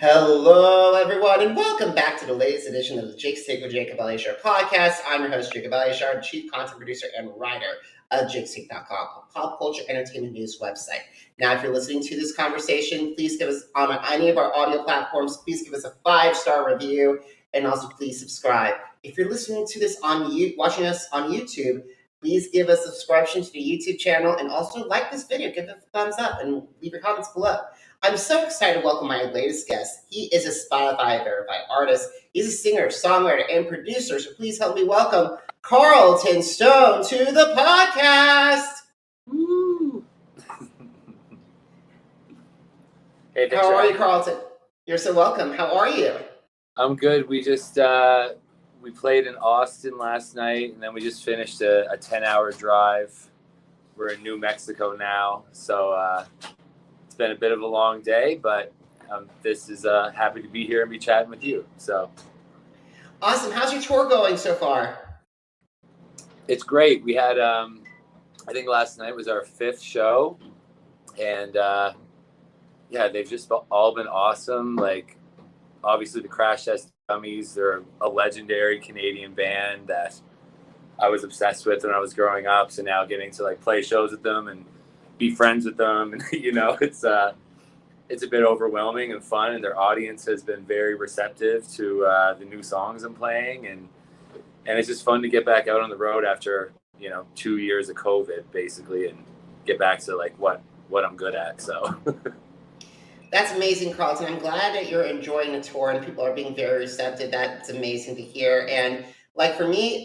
Hello, everyone, and welcome back to the latest edition of the Jacob Elyachar Podcast. I'm your host, Jacob Elyachar, Chief Content Producer and Writer of jigsaw.com, a pop culture entertainment news website. Now, if you're listening to this conversation, please give us, on any of our audio platforms, please give us a 5-star review, and also please subscribe. If you're listening to this watching us on YouTube, please give us a subscription to the YouTube channel, and also like this video, give it a thumbs up, and leave your comments below. I'm so excited to welcome my latest guest. He is a Spotify verified artist. He's a singer, songwriter, and producer. So please help me welcome Carleton Stone to the podcast. Woo. Hey, how are you, Carleton? You're so welcome. How are you? I'm good. We just we played in Austin last night, and then we just finished a 10-hour drive. We're in New Mexico now, so it's been a bit of a long day, but this is happy to be here and be chatting with you. So awesome. How's your tour going so far? It's great. We had I think last night was our 5th show, and yeah, they've just all been awesome. Like, obviously the Crash Test Dummies, they're a legendary Canadian band that I was obsessed with when I was growing up, so now getting to like play shows with them and be friends with them, and it's a bit overwhelming and fun, and their audience has been very receptive to the new songs I'm playing, and it's just fun to get back out on the road after 2 years of COVID basically, and get back to like what I'm good at. So that's amazing, Carleton. I'm glad that you're enjoying the tour and people are being very receptive. That's amazing to hear. And like for me,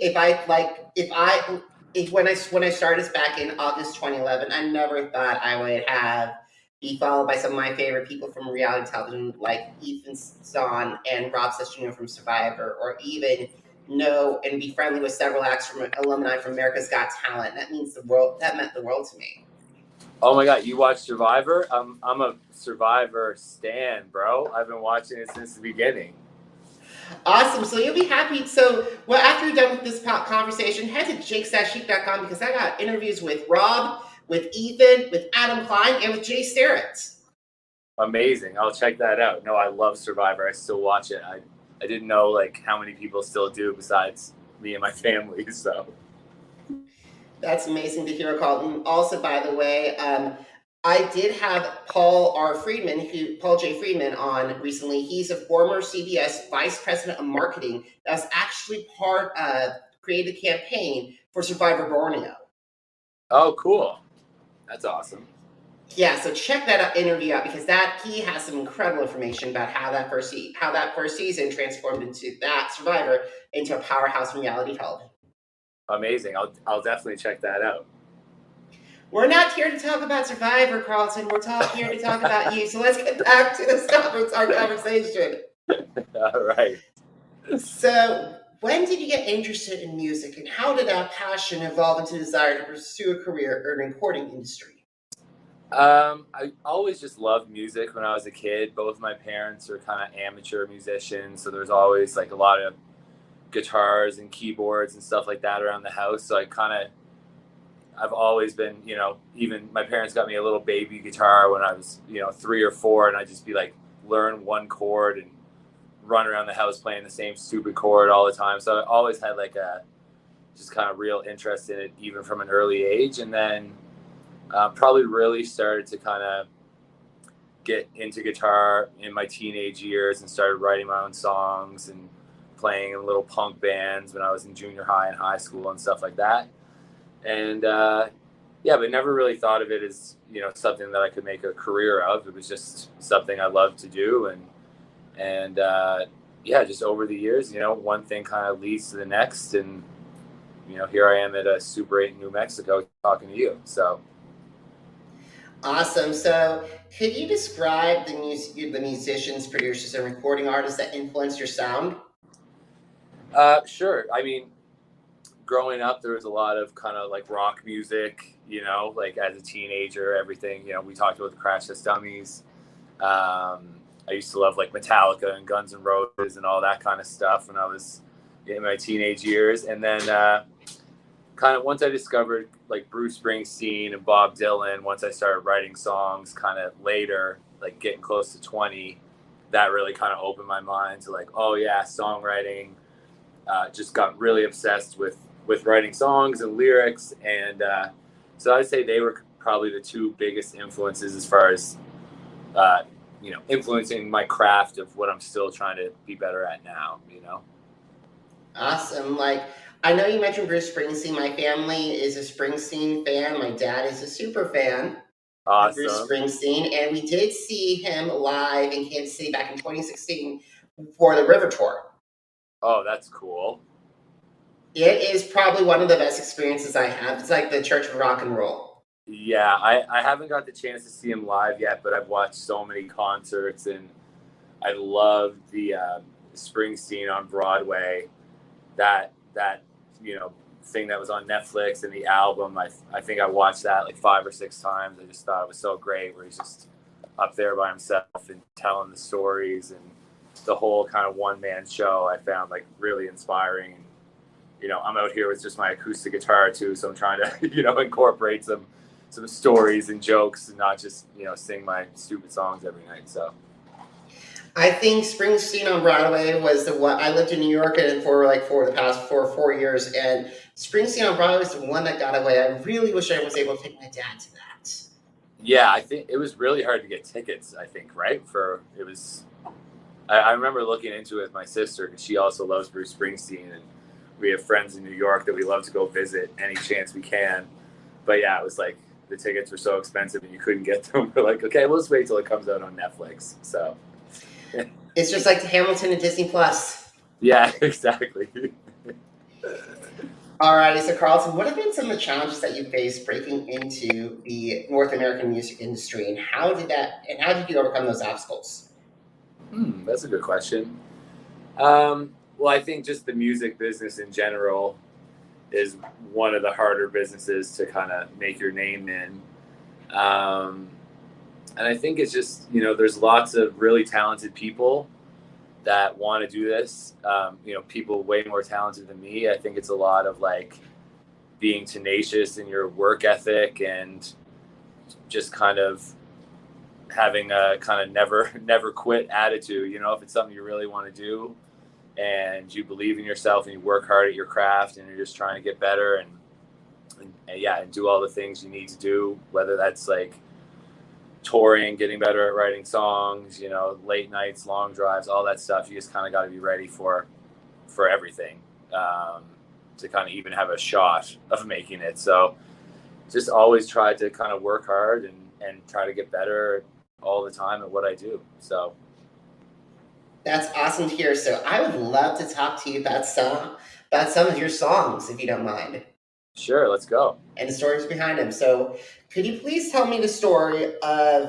when I started this back in August 2011, I never thought I would be followed by some of my favorite people from reality television, like Ethan Zahn and Rob Session from Survivor, or even know and be friendly with several acts from alumni from America's Got Talent. That meant the world to me. Oh my God, you watch Survivor? I'm a Survivor stan, bro. I've been watching it since the beginning. Awesome. So you'll be happy. So, well, after you're done with this conversation, head to jake-sheep.com because I got interviews with Rob, with Ethan, with Adam Klein, and with Jay Starrett. Amazing. I'll check that out. No, I love Survivor. I still watch it. I didn't know like how many people still do besides me and my family. So that's amazing to hear, Carleton. Also, by the way, I did have Paul J. Friedman on recently. He's a former CBS Vice President of Marketing that was actually created a campaign for Survivor Borneo. Oh, cool. That's awesome. Yeah, so check that interview out because he has some incredible information about how that first season transformed into that Survivor into a powerhouse from reality television. Amazing. I'll definitely check that out. We're not here to talk about Survivor, Carleton. We're here to talk about you. So let's get back to our conversation. All right. So when did you get interested in music, and how did that passion evolve into a desire to pursue a career in the recording industry? I always just loved music when I was a kid. Both my parents are kind of amateur musicians, so there's always like a lot of guitars and keyboards and stuff like that around the house. So I've always been, even my parents got me a little baby guitar when I was, 3 or 4, and I'd just be like, learn one chord and run around the house playing the same stupid chord all the time. So I always had like just kind of real interest in it, even from an early age. And then probably really started to kind of get into guitar in my teenage years and started writing my own songs and playing in little punk bands when I was in junior high and high school and stuff like that. And but never really thought of it as, something that I could make a career of. It was just something I loved to do. And just over the years, one thing kind of leads to the next. And, here I am at a Super 8 in New Mexico talking to you. So. Awesome. So could you describe the musicians, producers, and recording artists that influenced your sound? Sure. I mean, growing up, there was a lot of kind of like rock music, like as a teenager, everything, we talked about the Crash Test Dummies. I used to love like Metallica and Guns N' Roses and all that kind of stuff when I was in my teenage years. And then kind of once I discovered like Bruce Springsteen and Bob Dylan, once I started writing songs kind of later, like getting close to 20, that really kind of opened my mind to like, oh yeah, songwriting. Just got really obsessed with writing songs and lyrics, and so I'd say they were probably the two biggest influences as far as influencing my craft of what I'm still trying to be better at now. Awesome. Like, I know you mentioned Bruce Springsteen. My family is a Springsteen fan. My dad is a super fan of Bruce Awesome. Springsteen, and we did see him live in Kansas City back in 2016 for the River Tour. Oh, that's cool. It is probably one of the best experiences I have. It's like the Church of Rock and Roll. Yeah, I haven't got the chance to see him live yet, but I've watched so many concerts, and I love the Springsteen on Broadway. That thing that was on Netflix and the album. I think I watched that like 5 or 6 times. I just thought it was so great, where he's just up there by himself and telling the stories, and the whole kind of one-man show I found like really inspiring. I'm out here with just my acoustic guitar too, so I'm trying to incorporate some stories and jokes, and not just sing my stupid songs every night. So I think Springsteen on Broadway was the one. I lived in New York for the past 4 years, and Springsteen on Broadway was the one that got away. I really wish I was able to take my dad to that. Yeah, I think it was really hard to get tickets. I think I remember looking into it with my sister, because she also loves Bruce Springsteen, and we have friends in New York that we love to go visit any chance we can. But yeah, it was like the tickets were so expensive and you couldn't get them. We're like, okay, we'll just wait till it comes out on Netflix. So it's just like Hamilton and Disney Plus. Yeah, exactly. Alrighty, so Carleton, what have been some of the challenges that you faced breaking into the North American music industry, and how did you overcome those obstacles? That's a good question. Well, I think just the music business in general is one of the harder businesses to kind of make your name in. And I think it's just, there's lots of really talented people that want to do this. People way more talented than me. I think it's a lot of like being tenacious in your work ethic, and just kind of having a kind of never quit attitude. If it's something you really want to do, and you believe in yourself, and you work hard at your craft, and you're just trying to get better and do all the things you need to do, whether that's like touring, getting better at writing songs, late nights, long drives, all that stuff. You just kind of got to be ready for everything, to kind of even have a shot of making it. So just always try to kind of work hard and try to get better all the time at what I do. So that's awesome to hear. So I would love to talk to you about some of your songs, if you don't mind. Sure, let's go. And the stories behind them. So could you please tell me the story of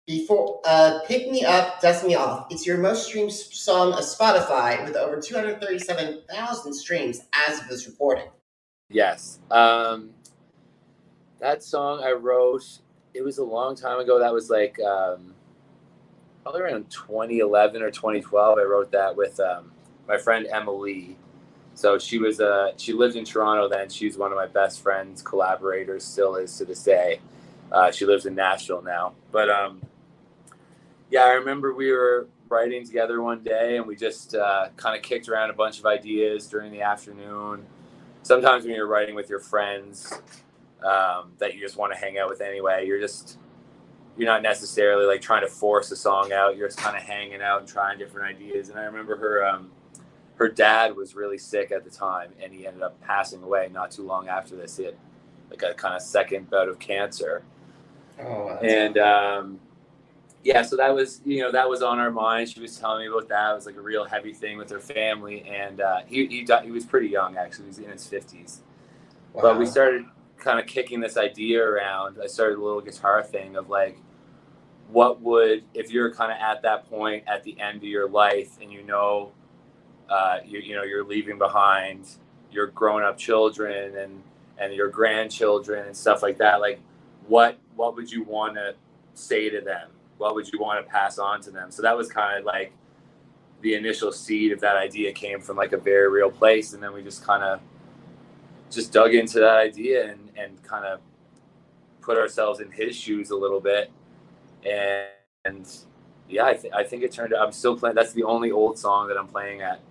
Pick Me Up, Dust Me Off? It's your most streamed song of Spotify, with over 237,000 streams as of this recording. Yes. That song I wrote, it was a long time ago. That was like probably around 2011 or 2012. I wrote that with my friend Emily. So she lived in Toronto then. She's one of my best friends, collaborators, still is to this day. She lives in Nashville now. But I remember we were writing together one day, and we just kind of kicked around a bunch of ideas during the afternoon. Sometimes when you're writing with your friends that you just want to hang out with anyway, you're not necessarily like trying to force a song out. You're just kind of hanging out and trying different ideas. And I remember her dad was really sick at the time, and he ended up passing away not too long after this. He had like a kind of second bout of cancer. Oh, wow. And so that was on our mind. She was telling me about that. It was like a real heavy thing with her family, and he died. He was pretty young, actually. He was in his 50s. Wow. But we started kind of kicking this idea around. I started a little guitar thing of like, what would, if you're kind of at that point at the end of your life, and you're leaving behind your grown-up children and your grandchildren and stuff like that, like what would you want to say to them? What would you want to pass on to them? So that was kind of like the initial seed of that idea came from like a very real place. And then we just kind of just dug into that idea and kind of put ourselves in his shoes a little bit. And yeah, I think it turned out. I'm still playing. That's the only old song that I'm playing at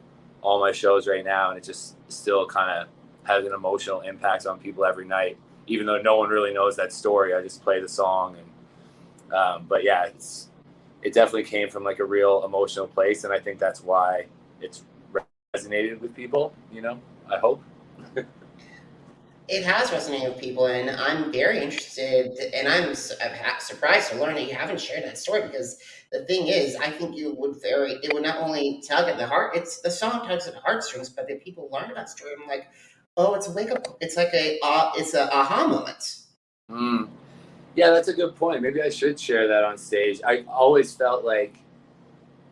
all my shows right now, and it just still kind of has an emotional impact on people every night, even though no one really knows that story. I just play the song, and but yeah, it definitely came from like a real emotional place, and I think that's why it's resonated with people. I hope. It has resonated with people, and I'm very interested, and I'm surprised to learn that you haven't shared that story, because the thing is, I think it would not only tug at the heart, it's the song tugs at the heartstrings, but that people learn about the story, I'm like, oh, it's a wake up, it's like it's a aha moment. Yeah, that's a good point. Maybe I should share that on stage. I always felt like,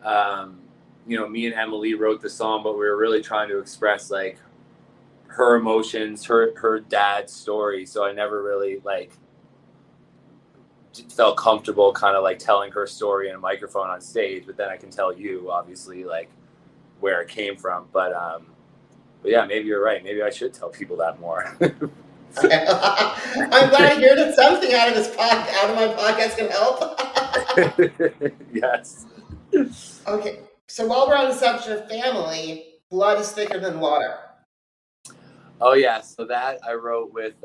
me and Emily wrote the song, but we were really trying to express like her emotions, her dad's story. So I never really like felt comfortable kind of like telling her story in a microphone on stage. But then I can tell you, obviously, like where it came from. But yeah, maybe you're right. Maybe I should tell people that more. I'm glad to hear that something out of my podcast can help. Yes. Okay, so while we're on the subject of family, blood is thicker than water. Oh yeah, so that I wrote with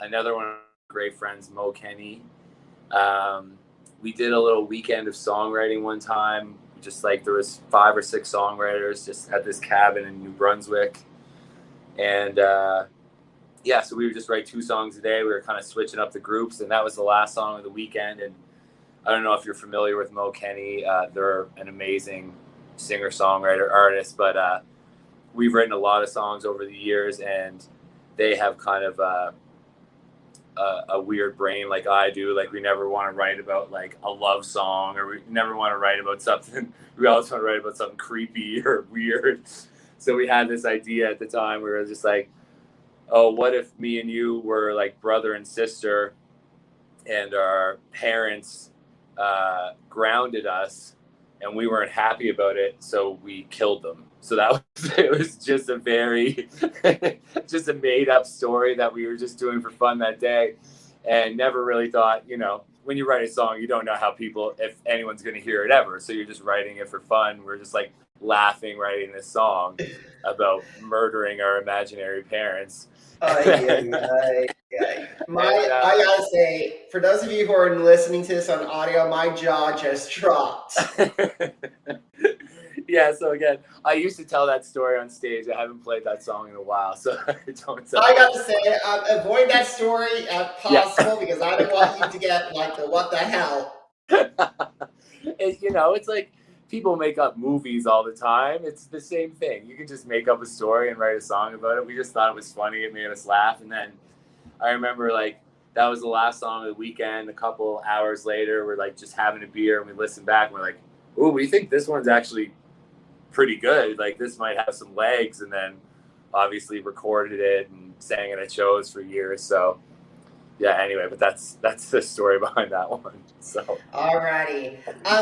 another one of my great friends, Mo Kenny. We did a little weekend of songwriting one time. Just like there was 5 or 6 songwriters just at this cabin in New Brunswick, and yeah, so we would just write 2 songs a day. We were kind of switching up the groups, and that was the last song of the weekend. And I don't know if you're familiar with Mo Kenny. They're an amazing singer-songwriter artist, but we've written a lot of songs over the years, and they have kind of a weird brain like I do. Like we never want to write about like a love song, or we never want to write about something. We always want to write about something creepy or weird. So we had this idea at the time. We were just like, oh, what if me and you were like brother and sister, and our parents grounded us, and we weren't happy about it, so we killed them. So it was just a very, just a made up story that we were just doing for fun that day, and never really thought, when you write a song, you don't know if anyone's going to hear it ever. So you're just writing it for fun. We're just like laughing, writing this song about murdering our imaginary parents. I gotta say, for those of you who are listening to this on audio, my jaw just dropped. Yeah, so again, I used to tell that story on stage. I haven't played that song in a while, so I don't tell I got to say, avoid that story if possible, because I don't want you to get like the what the hell. It's like people make up movies all the time. It's the same thing. You can just make up a story and write a song about it. We just thought it was funny. It made us laugh. And then I remember like that was the last song of the weekend. A couple hours later, we're like just having a beer, and we listen back, and we're like, "Ooh, we think this one's actually pretty good. Like this might have some legs." And then obviously recorded it and sang it at shows for years. So yeah, anyway, but that's the story behind that one. So alrighty.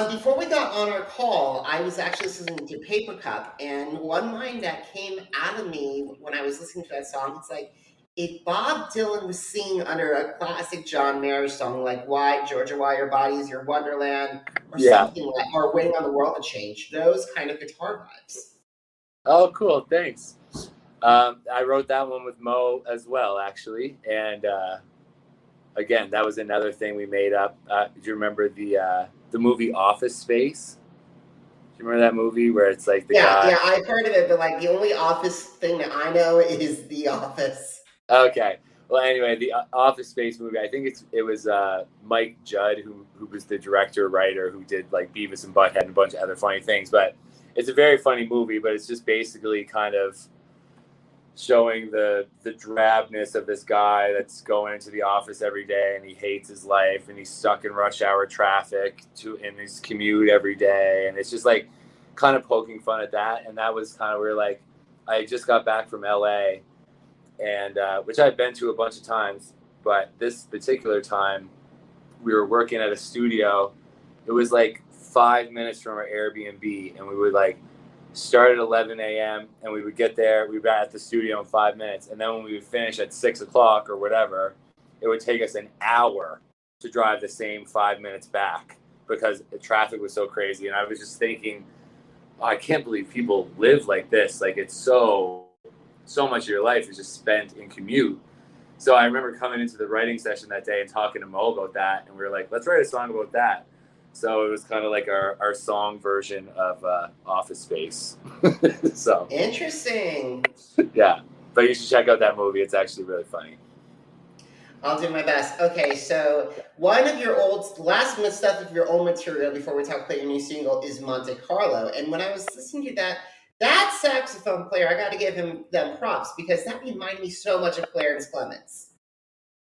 Before we got on our call, I was actually listening to Papercut, and one line that came out of me when I was listening to that song, it's like, if Bob Dylan was singing under a classic John Mayer song like "Why Georgia, Why Your Body Is Your Wonderland," or something like, or "Waiting on the World to Change," those kind of guitar vibes. Oh, cool! Thanks. I wrote that one with Mo as well, actually, and again, that was another thing we made up. Do you remember the movie Office Space? Do you remember that movie where it's like the guy? Yeah, I've heard of it, but like the only Office thing that I know is The Office. Okay. Well, anyway, the Office Space movie, I think it was Mike Judd who was the director, writer, who did like Beavis and Butthead and a bunch of other funny things. But it's a very funny movie, but it's just basically kind of showing the drabness of this guy that's going into the office every day, and he hates his life, and he's stuck in rush hour traffic in his commute every day. And it's just like kind of poking fun at that. And that was kind of where like I just got back from LA, and which I've been to a bunch of times, but this particular time we were working at a studio. It was like 5 minutes from our Airbnb, and we would like start at 11 a.m. and we would get there. We'd be at the studio in 5 minutes, and then when we would finish at 6 o'clock or whatever, it would take us an hour to drive the same 5 minutes back. because the traffic was so crazy. And I was just thinking, oh, I can't believe people live like this. Like, it's so much of your life is just spent in commute. So I remember coming into the writing session that day and talking to Mo about that. And we were like, let's write a song about that. So it was kind of like our song version of Office Space. So interesting. Yeah, but you should check out that movie. It's actually really funny. I'll do my best. Okay, so one of your last stuff of your old material before we talk about your new single is Monte Carlo. And when I was listening to that saxophone player, I got to give them props because that reminded me so much of Clarence Clements.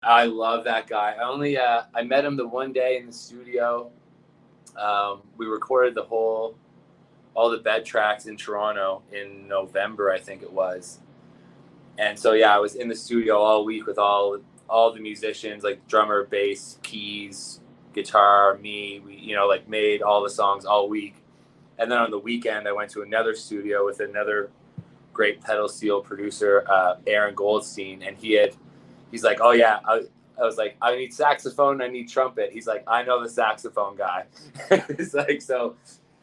I love that guy. I met him the one day in the studio. We recorded all the bed tracks in Toronto in November, I think it was. And so, yeah, I was in the studio all week with all the musicians, like drummer, bass, keys, guitar, me. We, like made all the songs all week. And then on the weekend, I went to another studio with another great pedal steel producer, Erin Goldstein. And he's like, oh yeah, I was like, I need saxophone, I need trumpet. He's like, I know the saxophone guy. It's like, so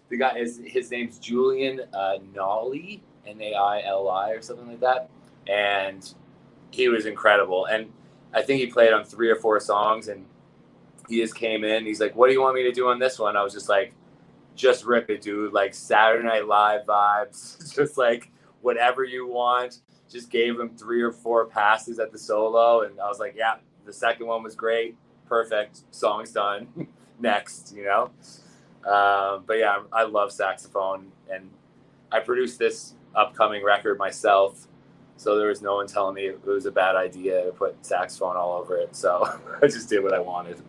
the guy his name's Julian Nalli, Naili or something like that. And he was incredible. And I think he played on 3 or 4 songs, and he just came in. He's like, what do you want me to do on this one? I was just like, just rip it, dude. Like Saturday Night Live vibes, just like whatever you want. Just gave him 3 or 4 passes at the solo. And I was like, yeah, the second one was great. Perfect. Song's done. Next, But yeah, I love saxophone. And I produced this upcoming record myself. So there was no one telling me it was a bad idea to put saxophone all over it. So I just did what I wanted.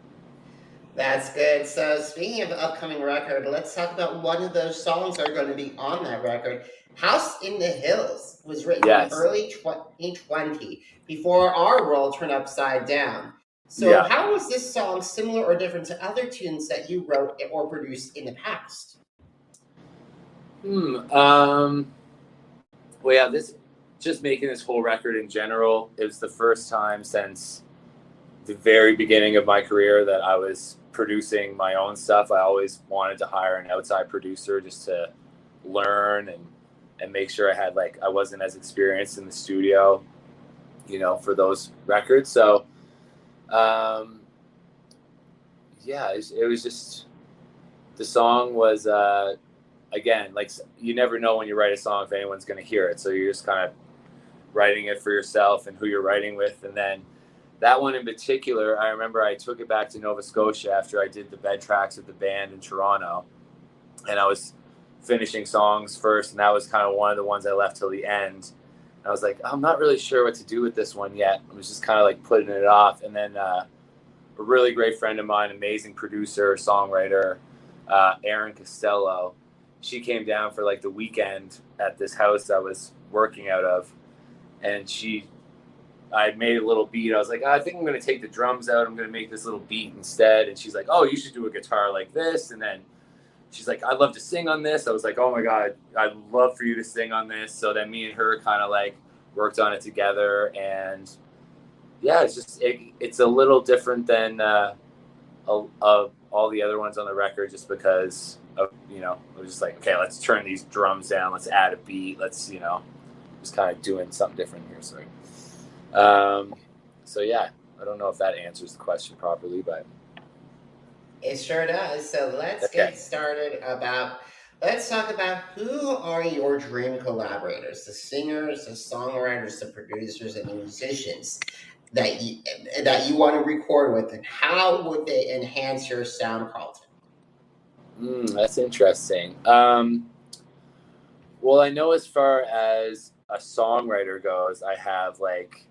That's good. So speaking of the upcoming record, let's talk about one of those songs that are going to be on that record. House in the Hills was written in early 2020, before our world turned upside down. So how was this song similar or different to other tunes that you wrote or produced in the past? Well, yeah, just making this whole record in general, it was the first time since the very beginning of my career that I was producing my own stuff. I always wanted to hire an outside producer just to learn and make sure I wasn't as experienced in the studio, for those records. So, it was just, the song was, again, like, you never know when you write a song if anyone's going to hear it. So you're just kind of writing it for yourself and who you're writing with. And then that one in particular, I remember I took it back to Nova Scotia after I did the bed tracks with the band in Toronto. And I was finishing songs first, and that was kind of one of the ones I left till the end. And I was like, I'm not really sure what to do with this one yet. I was just kind of like putting it off. And then a really great friend of mine, amazing producer, songwriter, Erin, Costelo, she came down for like the weekend at this house I was working out of. And I made a little beat. I was like, I think I'm going to take the drums out. I'm going to make this little beat instead. And she's like, oh, you should do a guitar like this. And then she's like, I'd love to sing on this. I was like, oh my God, I'd love for you to sing on this. So then me and her kind of like worked on it together. And yeah, it's just, it's a little different than of all the other ones on the record, just because of, it was just like, okay, let's turn these drums down. Let's add a beat. Let's, just kind of doing something different here. So yeah, I don't know if that answers the question properly, but it sure does. So let's get started let's talk about who are your dream collaborators, the singers, the songwriters, the producers, and the musicians that you want to record with, and how would they enhance your sound, Carleton? That's interesting. Well, I know as far as a songwriter goes, I have like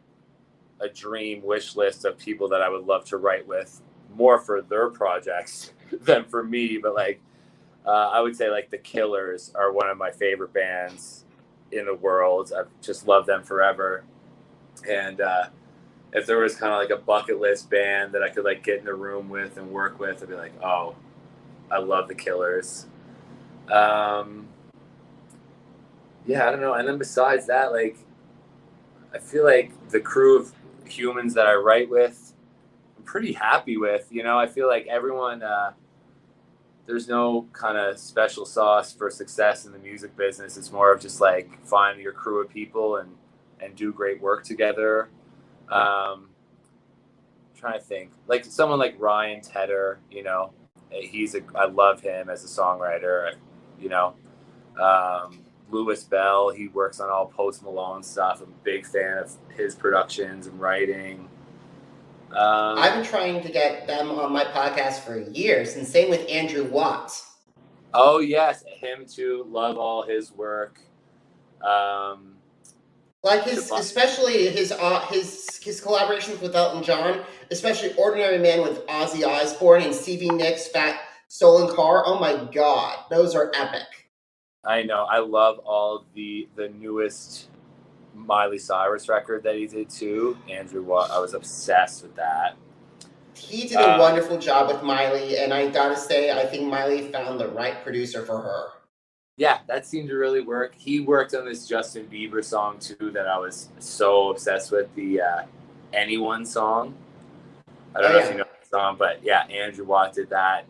a dream wish list of people that I would love to write with, more for their projects than for me. But I would say like the Killers are one of my favorite bands in the world. I've just loved them forever. And if there was kind of like a bucket list band that I could like get in the room with and work with, I'd be like, oh, I love the Killers. Yeah, I don't know. And then besides that, like, I feel like the crew of humans that I write with, I'm pretty happy with. I feel like everyone there's no kind of special sauce for success in the music business. It's more of just like finding your crew of people and do great work together. Trying to think, like someone like Ryan Tedder, you know, I love him as a songwriter, you know. Louis Bell, he works on all Post Malone stuff. I'm a big fan of his productions and writing. I've been trying to get them on my podcast for years, and same with Andrew Watt. Oh yes, him too. Love all his work. Like especially his collaborations with Elton John, especially Ordinary Man with Ozzy Osbourne and Stevie Nicks, Fat Soul and Car. Oh my God, those are epic. I know. I love all the newest Miley Cyrus record that he did too. Andrew Watt, I was obsessed with that. He did a wonderful job with Miley, and I gotta say, I think Miley found the right producer for her. Yeah, that seemed to really work. He worked on this Justin Bieber song too that I was so obsessed with, the Anyone song. I don't know if you know the song, but yeah, Andrew Watt did that.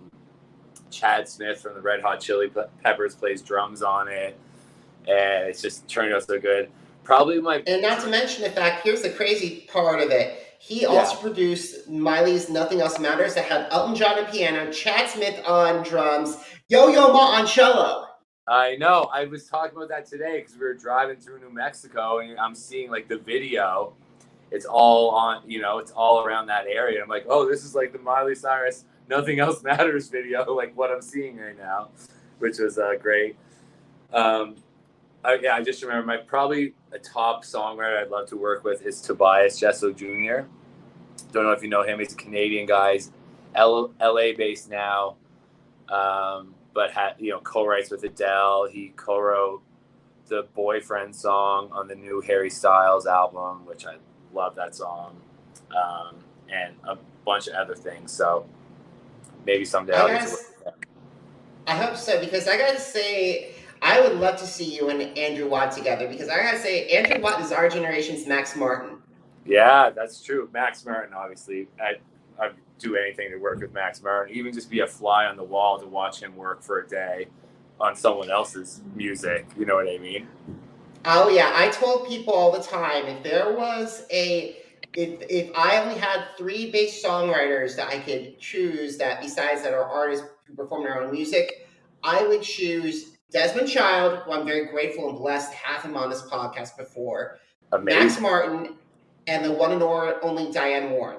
Chad Smith from the Red Hot Chili Peppers plays drums on it, and it's just turned out so good. And not to mention the fact, here's the crazy part of it. He also produced Miley's Nothing Else Matters that had Elton John on piano, Chad Smith on drums, Yo-Yo Ma on cello. I know. I was talking about that today because we were driving through New Mexico, and I'm seeing like the video. It's all on, you know, it's all around that area. I'm like, oh, this is like the Miley Cyrus Nothing Else Matters video, like what I'm seeing right now, which was great. I just remember probably a top songwriter I'd love to work with is Tobias Jesso Jr. Don't know if you know him. He's a Canadian guy. He's LA based now, but co-writes with Adele. He co-wrote the Boyfriend song on the new Harry Styles album, which I love that song, and a bunch of other things. So maybe someday I'll get to work with him. I hope so, because I gotta say, I would love to see you and Andrew Watt together, because I gotta say, Andrew Watt is our generation's Max Martin. Yeah, that's true. Max Martin, obviously. I'd do anything to work with Max Martin, even just be a fly on the wall to watch him work for a day on someone else's music. You know what I mean? Oh, yeah. I told people all the time, if I only had 3 bass songwriters that I could choose that besides that are artists who perform their own music, I would choose Desmond Child, who I'm very grateful and blessed to have him on this podcast before. Amazing. Max Martin, and the one and only Diane Warren.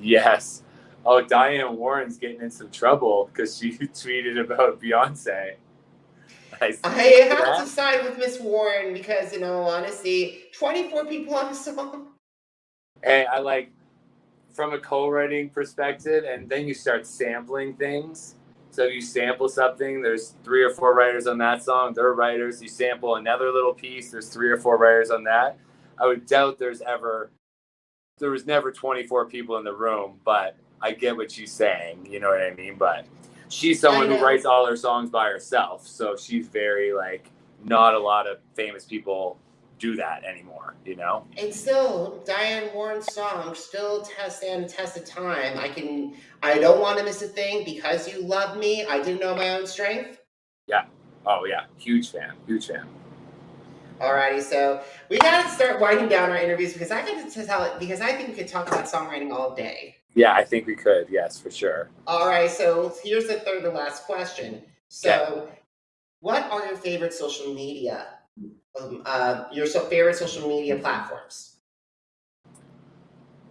Yes. Oh, Diane Warren's getting in some trouble because she tweeted about Beyonce. I have to side with Miss Warren because, in all honesty, 24 people on the song. And I like, from a co-writing perspective, and then you start sampling things. So if you sample something, there's 3 or 4 writers on that song. They're writers. You sample another little piece, there's 3 or 4 writers on that. I would doubt there was never 24 people in the room, but I get what she's saying. You know what I mean? But she's someone who writes all her songs by herself. So she's very, like, not a lot of famous people do that anymore, you know? And still, Diane Warren's songs still stand the test of time. I don't want to miss a thing, Because You Love Me, I Didn't Know My Own Strength. Yeah. Oh, yeah. Huge fan. Alrighty, so we got to start winding down our interviews because I think we could talk about songwriting all day. Yeah, I think we could. Yes, for sure. All right, so here's the third and last question. So, What are your favorite social media? Favorite social media platforms?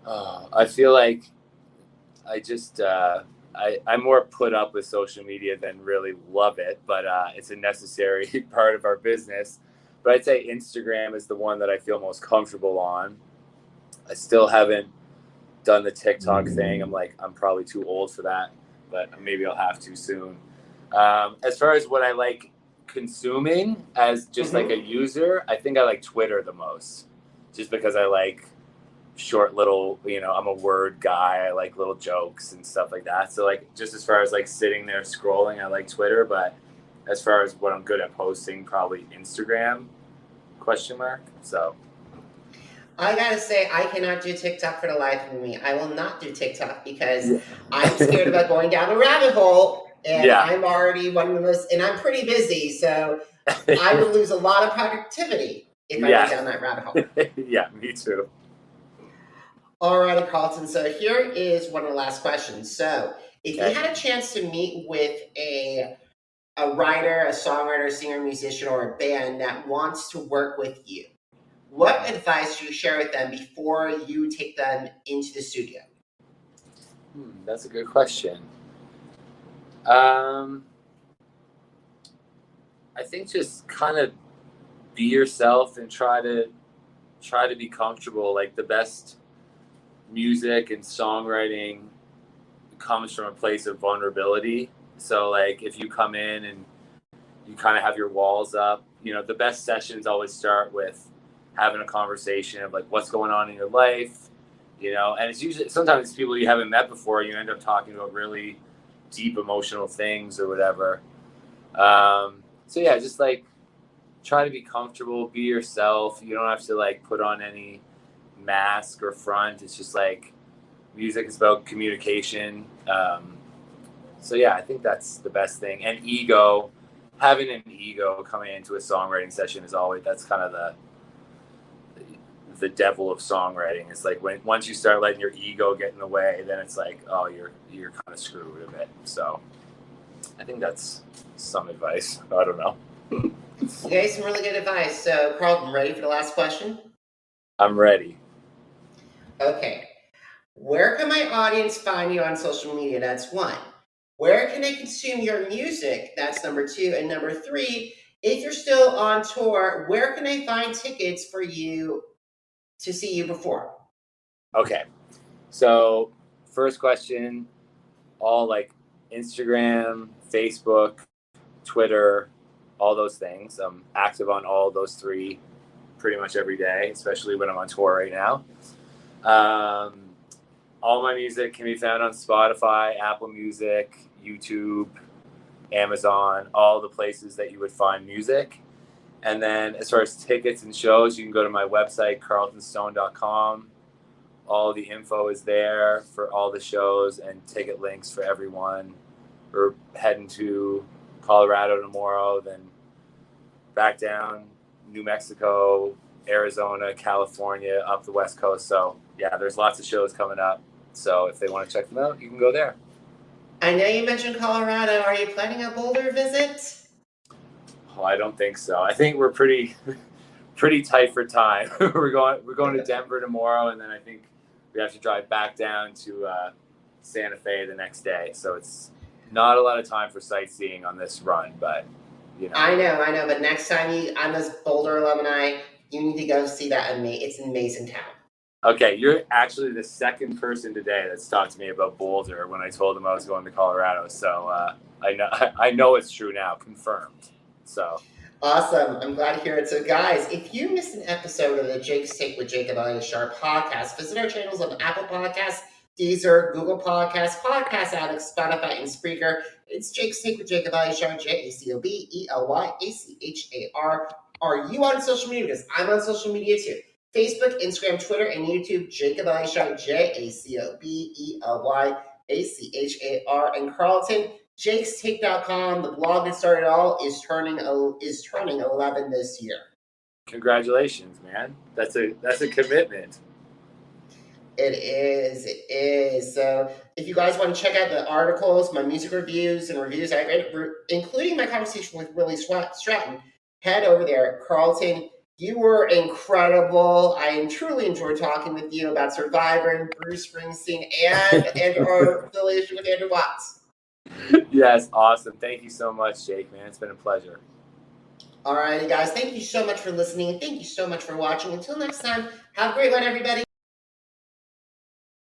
I feel like I'm more put up with social media than really love it, but it's a necessary part of our business. But I'd say Instagram is the one that I feel most comfortable on. I still haven't done the TikTok thing. I'm probably too old for that, but maybe I'll have to soon. As far as what I like consuming as just like a user, I think I like Twitter the most, just because I like short little, I'm a word guy. I like little jokes and stuff like that. So like, just as far as like sitting there scrolling, I like Twitter, but as far as what I'm good at posting, probably Instagram, ? So I gotta say, I cannot do TikTok for the life of me. I will not do TikTok because I'm scared about going down a rabbit hole. And Yeah. I'm already one of the most, and I'm pretty busy, so I would lose a lot of productivity if I went down that rabbit hole. Yeah, me too. Alrighty, Carleton. So here is one of the last questions. So if you had a chance to meet with a writer, a songwriter, singer, musician, or a band that wants to work with you, what advice do you share with them before you take them into the studio? That's a good question. I think just kind of be yourself and try to be comfortable. Like, the best music and songwriting comes from a place of vulnerability. So like, if you come in and you kind of have your walls up, the best sessions always start with having a conversation of like, what's going on in your life, and it's usually, sometimes it's people you haven't met before, you end up talking about really deep emotional things or whatever. So yeah, just like try to be comfortable, be yourself. You don't have to like put on any mask or front. It's just like, music is about communication. So yeah, I think that's the best thing. And having an ego coming into a songwriting session is always, that's kind of the devil of songwriting. It's like once you start letting your ego get in the way, then it's like, oh, you're kind of screwed a bit. So I think that's some advice. I don't know. Okay, some really good advice. So Carleton, ready for the last question? I'm ready. Okay. Where can my audience find you on social media? That's one. Where can they consume your music? That's number two. And number three, if you're still on tour, where can they find tickets for you to see you perform? Okay. So first question, all like Instagram, Facebook, Twitter, all those things. I'm active on all those three pretty much every day, especially when I'm on tour right now. All my music can be found on Spotify, Apple Music, YouTube, Amazon, all the places that you would find music. And then as far as tickets and shows, you can go to my website, carletonstone.com. All the info is there for all the shows and ticket links for everyone. We're heading to Colorado tomorrow, then back down New Mexico, Arizona, California, up the West Coast. So yeah, there's lots of shows coming up. So if they want to check them out, you can go there. I know you mentioned Colorado. Are you planning a Boulder visit? Oh, I don't think so. I think we're pretty tight for time. We're going to Denver tomorrow, and then I think we have to drive back down to Santa Fe the next day. So it's not a lot of time for sightseeing on this run, but I know. But next time I'm a Boulder alumni, you need to go see that. It's an amazing town. Okay, you're actually the second person today that's talked to me about Boulder when I told them I was going to Colorado. So I know it's true now, confirmed. So awesome! I'm glad to hear it. So guys, if you missed an episode of the Jake's Take with Jacob Elyachar podcast, visit our channels on Apple Podcasts, Deezer, Google Podcasts, Podcast Addict, Spotify, and Spreaker. It's Jake's Take with Jacob Elyachar, JACOBELYACHAR. Are you on social media? Because I'm on social media too. Facebook, Instagram, Twitter, and YouTube, Jacob Elyachar, JACOBELYACHAR. And Carleton, jakestake.com, the blog that started it all, is turning 11 this year. Congratulations, man. That's a commitment. It is. So if you guys want to check out the articles, my music reviews and reviews I read, including my conversation with Willie Stratton, head over there. Carleton, you were incredible. I truly enjoyed talking with you about Survivor and Bruce Springsteen and our affiliation with Andrew Watts. Yes, awesome. Thank you so much, Jake, man. It's been a pleasure. All righty, guys. Thank you so much for listening. Thank you so much for watching. Until next time, have a great one, everybody.